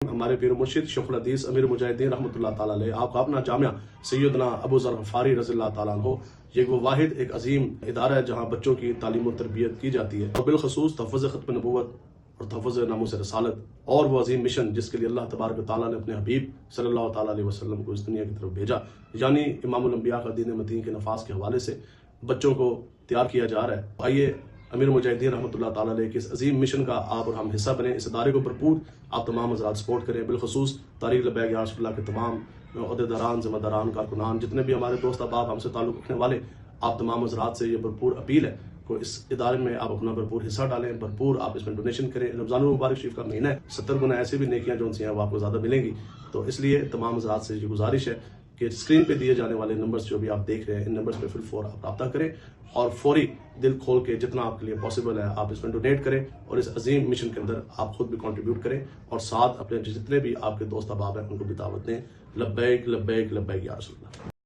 ہمارے پیر مرشد شیخ الحدیث امیر مجاہدین رحمۃ اللہ تعالیٰ علیہ آپ کا اپنا جامعہ سیدنا ابو ذر غفاری رضی اللہ تعالیٰ عنہ یہ وہ واحد ایک عظیم ادارہ ہے جہاں بچوں کی تعلیم و تربیت کی جاتی ہے، اور بالخصوص تحفظ ختم نبوت اور تحفظ ناموس رسالت، اور وہ عظیم مشن جس کے لیے اللہ تبارک و تعالیٰ نے اپنے حبیب صلی اللہ تعالیٰ علیہ وسلم کو اس دنیا کی طرف بھیجا، یعنی امام الانبیاء کا دین متین کے نفاذ کے حوالے سے بچوں کو تیار کیا جا رہا ہے۔ آئیے امیر مجاہدین رحمۃ اللہ تعالیٰ علیہ کے اس عظیم مشن کا آپ اور ہم حصہ بنیں، اس ادارے کو بھرپور آپ تمام حضرات سپورٹ کریں، بالخصوص تحریک لبیک یا رسول اللہ کے تمام عہدیداران، ذمہ داران، کارکنان، جتنے بھی ہمارے دوست احباب ہم سے تعلق رکھنے والے، آپ تمام حضرات سے یہ بھرپور اپیل ہے کہ اس ادارے میں آپ اپنا بھرپور حصہ ڈالیں، بھرپور آپ اس میں ڈونیشن کریں۔ رمضان المبارک شریف کا مہینہ ہے، 70 گنا ایسے بھی نیکیاں جو ہیں وہ آپ کو زیادہ ملیں گی، تو اس لیے تمام حضرات سے یہ گزارش ہے کہ اسکرین پہ دیے جانے والے نمبرز جو بھی آپ دیکھ رہے ہیں، ان نمبرز پہ فل فور آپ رابطہ کریں اور فوری دل کھول کے جتنا آپ کے لیے پاسبل ہے آپ اس میں ڈونیٹ کریں، اور اس عظیم مشن کے اندر آپ خود بھی کنٹریبیوٹ کریں، اور ساتھ اپنے جتنے بھی آپ کے دوست احباب ہیں ان کو بھی دعوت دیں۔ لبیک لبیک لبیک یا رسول اللہ۔